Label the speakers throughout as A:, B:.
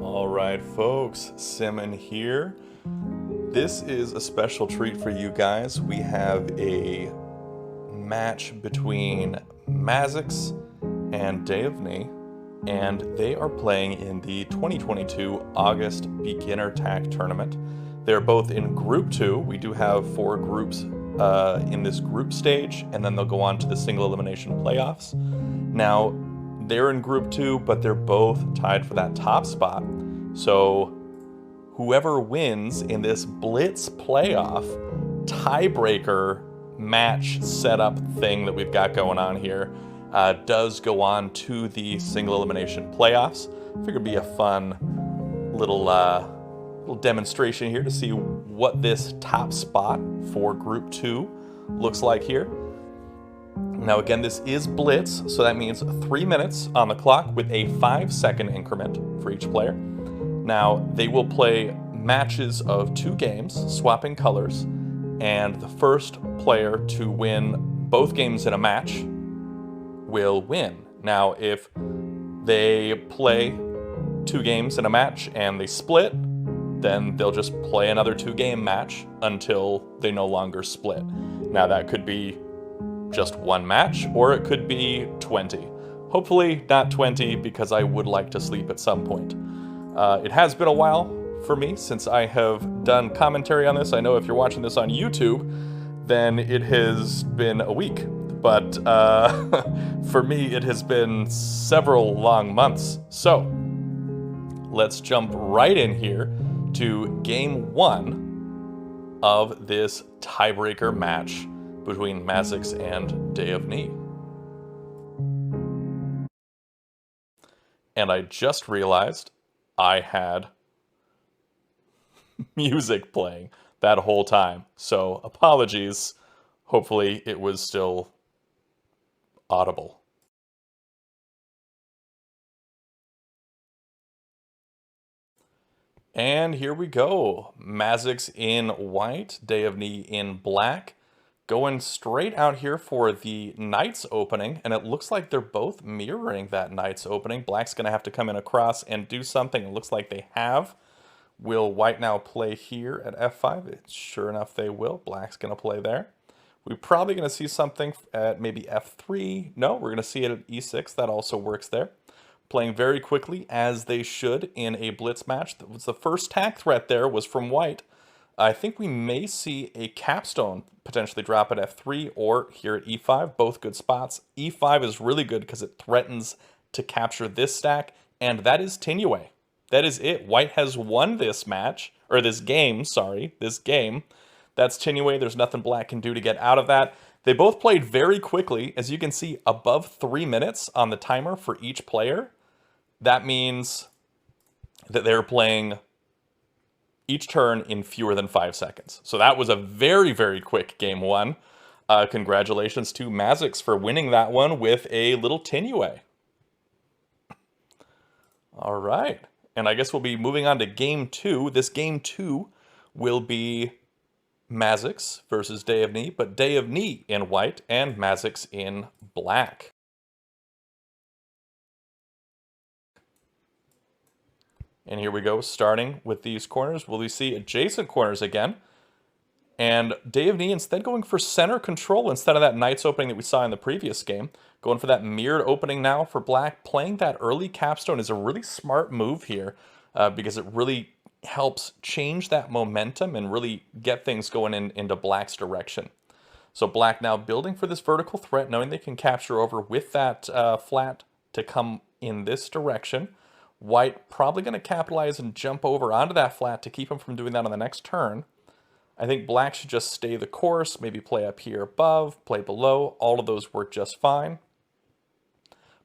A: All right, folks, Simon here. This is a special treat for you guys. We have a match between Mazks and dayofni, and they are playing in the 2022 August Beginner TAC Tournament. They're both in Group 2. We do have 4 groups in this group stage, and then they'll go on to the single-elimination playoffs. Now, they're in Group 2, but they're both tied for that top spot. So whoever wins in this Blitz playoff tiebreaker match setup thing that we've got going on here does go on to the single-elimination playoffs. I figured it'd be a fun little demonstration here to see what this top spot for Group 2 looks like here. Now again, this is Blitz, so that means 3 minutes on the clock with a 5-second increment for each player. Now, they will play matches of 2 games, swapping colors, and the first player to win both games in a match will win. Now, if they play 2 games in a match and they split, then they'll just play another 2-game match until they no longer split. Now, that could be just 1 match, or it could be 20. Hopefully not 20, because I would like to sleep at some point. It has been a while for me since I have done commentary on this. I know if you're watching this on YouTube, then it has been a week. But for me, it has been several long months. So let's jump right in here to Game 1 of this tiebreaker match between Mazks and dayofni. And I just realized I had music playing that whole time. So apologies. Hopefully it was still audible. And here we go. Mazks in white, dayofni in black. Going straight out here for the Knight's opening, and it looks like they're both mirroring that Knight's opening. Black's going to have to come in across and do something. It looks like they have. Will white now play here at f5? Sure enough, they will. Black's going to play there. We're probably going to see something at maybe f3. No, we're going to see it at e6. That also works there. Playing very quickly, as they should in a Blitz match. That was the first tack threat there was from white. I think we may see a capstone potentially drop at f3 or here at e5, both good spots. e5 is really good because it threatens to capture this stack, and that is Tinue. That is it. White has won this match, or this game, sorry, this game. That's Tinue. There's nothing black can do to get out of that. They both played very quickly. As you can see, above 3 minutes on the timer for each player. That means that they're playing each turn in fewer than 5 seconds. So that was a very, very quick Game 1. Congratulations to Mazks for winning that one with a little Tinue. All right. And I guess we'll be moving on to Game 2. This Game 2 will be Mazks versus dayofni, but dayofni in white and Mazks in black. And here we go, starting with these corners. Will we see adjacent corners again? And dayofni instead going for center control instead of that Knight's opening that we saw in the previous game. Going for that mirrored opening now for black. Playing that early capstone is a really smart move here because it really helps change that momentum and really get things going into black's direction. So black now building for this vertical threat, knowing they can capture over with that flat to come in this direction. White probably going to capitalize and jump over onto that flat to keep him from doing that on the next turn. I think black should just stay the course, maybe play up here above, play below. All of those work just fine.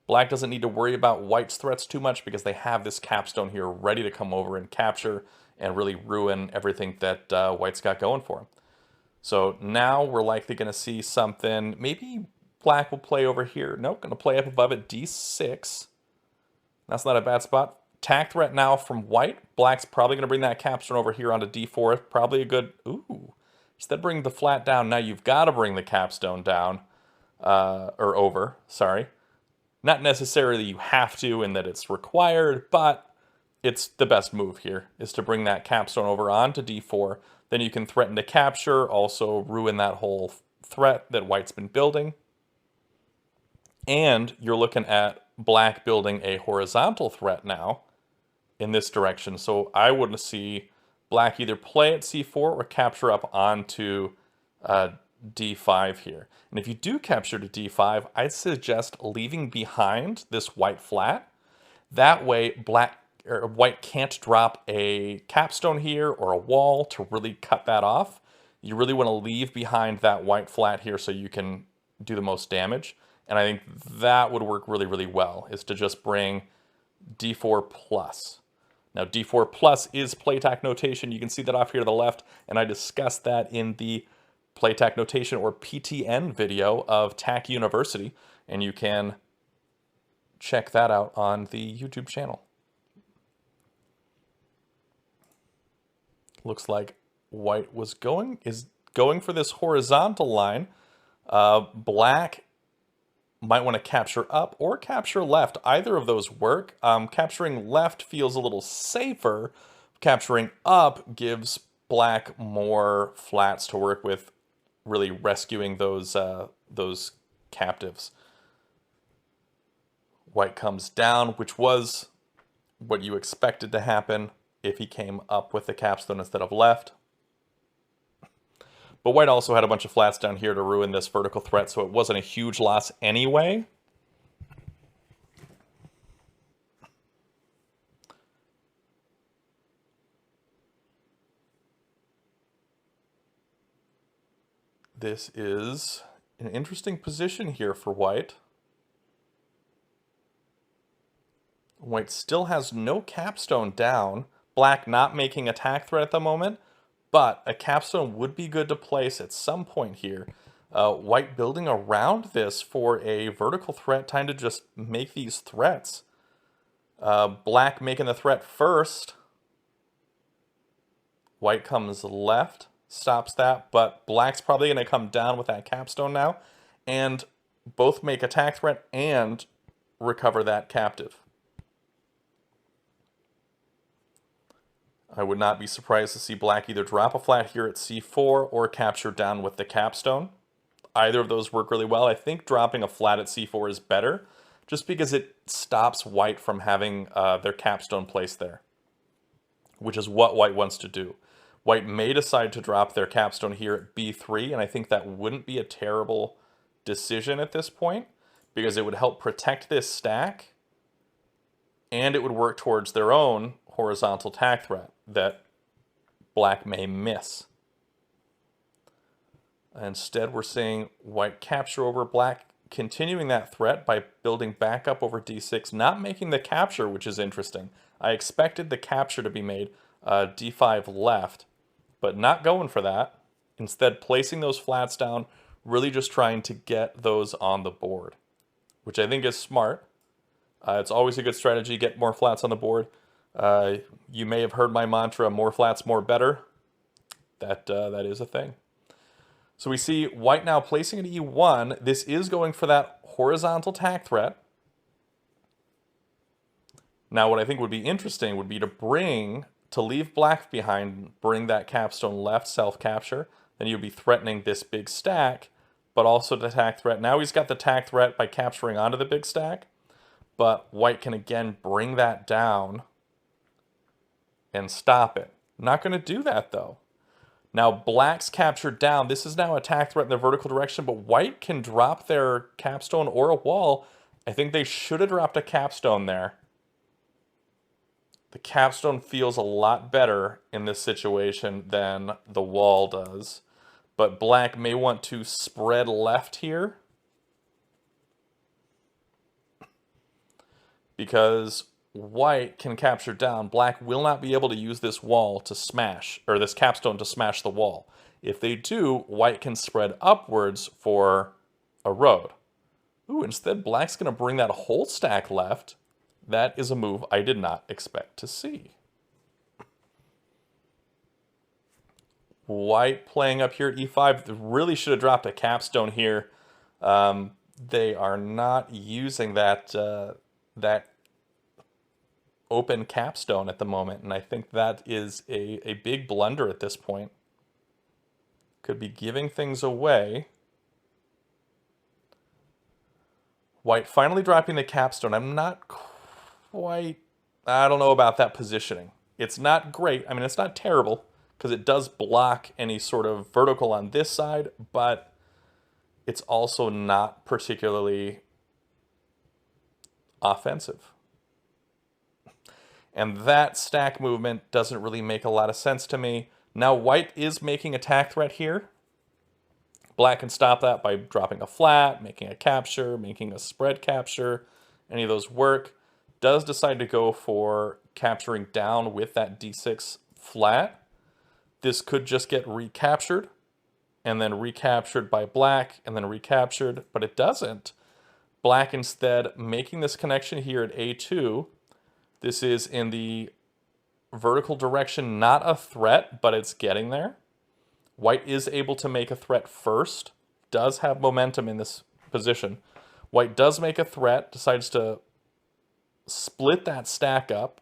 A: Black doesn't need to worry about white's threats too much because they have this capstone here ready to come over and capture and really ruin everything that white's got going for him. So now we're likely going to see something. Maybe black will play over here. Nope, going to play up above at d6. That's not a bad spot. Tack threat now from white. Black's probably going to bring that capstone over here onto d4. Probably a good... Ooh. Instead of bringing the flat down, now you've got to bring the capstone down. Or over, sorry. Not necessarily you have to and that it's required, but it's the best move here, is to bring that capstone over onto d4. Then you can threaten to capture, also ruin that whole threat that white's been building. And you're looking at black building a horizontal threat now in this direction. So I would see black either play at c4 or capture up onto d5 here. And if you do capture to d5, I'd suggest leaving behind this white flat. That way white can't drop a capstone here or a wall to really cut that off. You really want to leave behind that white flat here so you can do the most damage. And I think that would work really, really well, is to just bring d4 plus. Now, d4 plus is playtack notation. You can see that off here to the left, and I discussed that in the playtack notation or PTN video of TAC University, and you can check that out on the YouTube channel. Looks like white is going for this horizontal line. Black might want to capture up or capture left. Either of those work. Capturing left feels a little safer. Capturing up gives black more flats to work with, really rescuing those captives. White comes down, which was what you expected to happen if he came up with the capstone instead of left. But white also had a bunch of flats down here to ruin this vertical threat, so it wasn't a huge loss anyway. This is an interesting position here for white. White still has no capstone down. Black not making attack threat at the moment, but a capstone would be good to place at some point here. White building around this for a vertical threat, time to just make these threats. Black making the threat first. White comes left, stops that, but black's probably going to come down with that capstone now, and both make attack threat and recover that captive. I would not be surprised to see black either drop a flat here at c4 or capture down with the capstone. Either of those work really well. I think dropping a flat at c4 is better, just because it stops white from having their capstone placed there, which is what white wants to do. White may decide to drop their capstone here at b3, and I think that wouldn't be a terrible decision at this point, because it would help protect this stack, and it would work towards their own horizontal attack threat that black may miss. Instead, we're seeing white capture over black, continuing that threat by building back up over d6, not making the capture, which is interesting. I expected the capture to be made d5 left, but not going for that. Instead, placing those flats down, really just trying to get those on the board, which I think is smart. It's always a good strategy, get more flats on the board. You may have heard my mantra, more flats, more better. That is a thing. So we see white now placing at e1. This is going for that horizontal attack threat. Now what I think would be interesting would be to leave black behind, bring that capstone left, self-capture. Then you'd be threatening this big stack, but also the attack threat. Now he's got the attack threat by capturing onto the big stack, but white can again bring that down and stop it. Not going to do that though. Now black's captured down. This is now attack threat in the vertical direction, but white can drop their capstone or a wall. I think they should have dropped a capstone there. The capstone feels a lot better in this situation than the wall does. But black may want to spread left here, because white can capture down. Black will not be able to use this wall to smash, or this capstone to smash the wall. If they do, white can spread upwards for a road. Ooh, instead black's going to bring that whole stack left. That is a move I did not expect to see. White playing up here at e5. Really should have dropped a capstone here. They are not using that open capstone at the moment, and I think that is a big blunder at this point. Could be giving things away. White finally dropping the capstone. I'm not quite... I don't know about that positioning. It's not great. I mean, it's not terrible, because it does block any sort of vertical on this side, but it's also not particularly offensive. And that stack movement doesn't really make a lot of sense to me. Now white is making attack threat here. Black can stop that by dropping a flat, making a capture, making a spread capture. Any of those work. Does decide to go for capturing down with that d6 flat. This could just get recaptured, and then recaptured by black, and then recaptured, but it doesn't. Black instead making this connection here at a2. This is in the vertical direction, not a threat, but it's getting there. White is able to make a threat first, does have momentum in this position. White does make a threat, decides to split that stack up.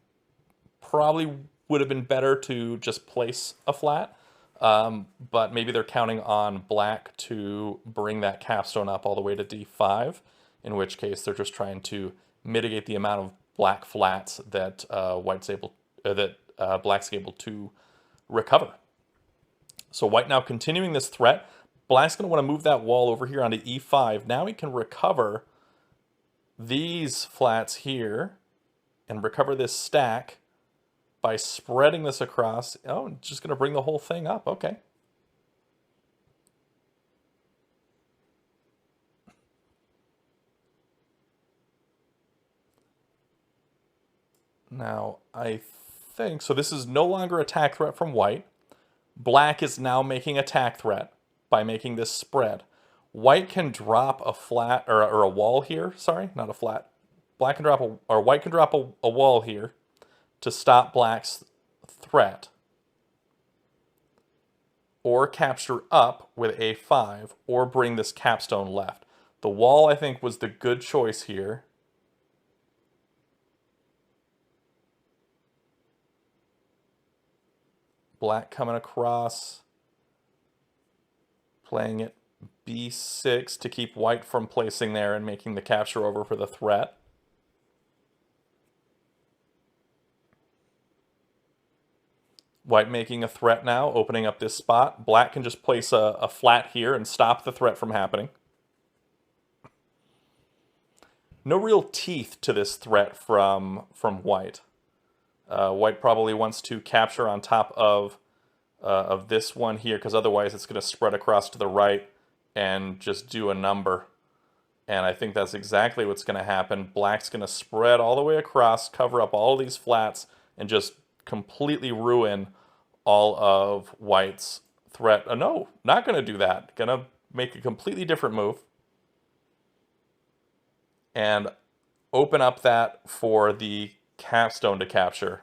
A: Probably would have been better to just place a flat, but maybe they're counting on black to bring that capstone up all the way to d5, in which case they're just trying to mitigate the amount of black flats that black's able to recover. So white now continuing this threat. Black's going to want to move that wall over here onto e5. Now he can recover these flats here and recover this stack by spreading this across. Oh, just going to bring the whole thing up. Okay. Now, I think, so this is no longer attack threat from white. Black is now making attack threat by making this spread. White can drop a flat, or a wall here, sorry, not a flat. White can drop a wall here to stop black's threat. Or capture up with a5, or bring this capstone left. The wall, I think, was the good choice here. Black coming across, playing it b6 to keep white from placing there and making the capture over for the threat. White making a threat now, opening up this spot. Black can just place a flat here and stop the threat from happening. No real teeth to this threat from white. White probably wants to capture on top of this one here, because otherwise it's going to spread across to the right and just do a number. And I think that's exactly what's going to happen. Black's going to spread all the way across, cover up all of these flats, and just completely ruin all of white's threat. No, not going to do that. Going to make a completely different move and open up that for the capstone to capture.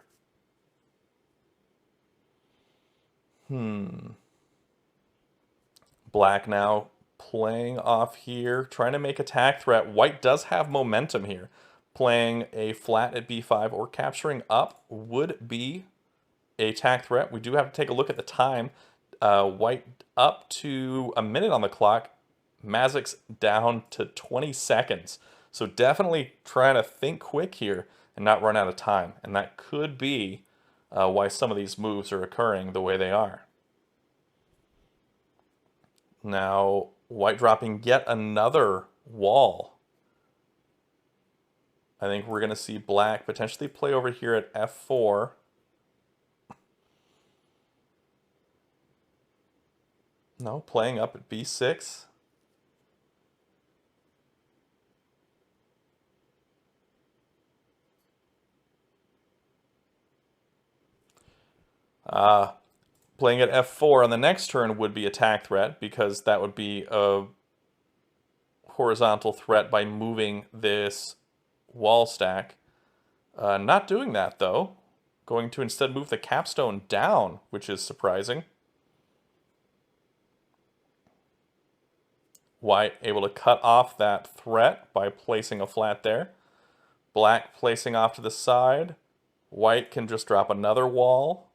A: Black now playing off here, trying to make attack threat. White does have momentum here. Playing a flat at b5 or capturing up would be a attack threat. We do have to take a look at the time. White up to a minute on the clock. Mazks down to 20 seconds. So definitely trying to think quick here and not run out of time. And that could be why some of these moves are occurring the way they are. Now, white dropping yet another wall. I think we're going to see black potentially play over here at f4. No, playing up at b6. Playing at f4 on the next turn would be attack threat, because that would be a horizontal threat by moving this wall stack. Not doing that, though. Going to instead move the capstone down, which is surprising. White able to cut off that threat by placing a flat there. Black placing off to the side. White can just drop another wall.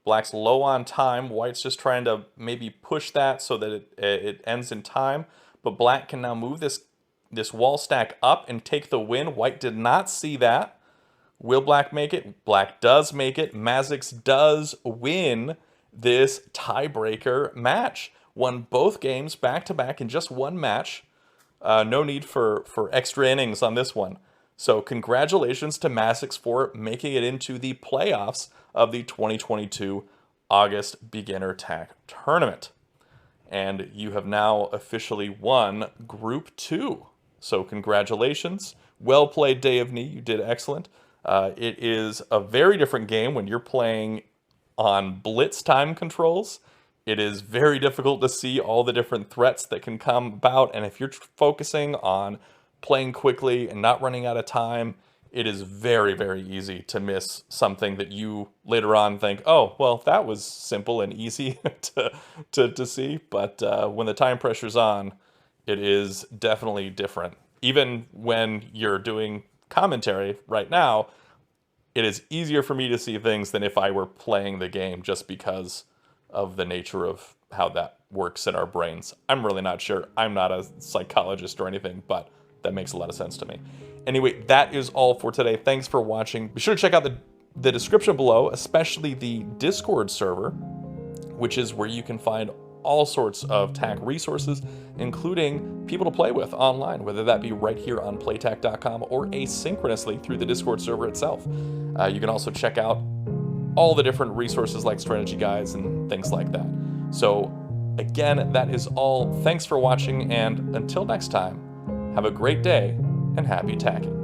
A: Black's low on time. White's just trying to maybe push that so that it ends in time. But black can now move this wall stack up and take the win. White did not see that. Will black make it? Black does make it. Mazks does win this tiebreaker match. Won both games back-to-back in just one match. No need for extra innings on this one. So congratulations to Mazks for making it into the playoffs of the 2022 August Beginner Tag Tournament. And you have now officially won Group 2. So congratulations. Well played, dayofni. You did excellent. It is a very different game when you're playing on Blitz time controls. It is very difficult to see all the different threats that can come about, and if you're focusing on playing quickly and not running out of time, it is very, very easy to miss something that you later on think, oh, well, that was simple and easy to see. But when the time pressure's on, it is definitely different. Even when you're doing commentary right now, it is easier for me to see things than if I were playing the game, just because of the nature of how that works in our brains. I'm really not sure. I'm not a psychologist or anything, but that makes a lot of sense to me. Anyway, that is all for today. Thanks for watching. Be sure to check out the description below, especially the Discord server, which is where you can find all sorts of TAC resources, including people to play with online, whether that be right here on playtac.com or asynchronously through the Discord server itself. You can also check out all the different resources like strategy guides and things like that. So again, that is all. Thanks for watching, and until next time, have a great day and happy tacking.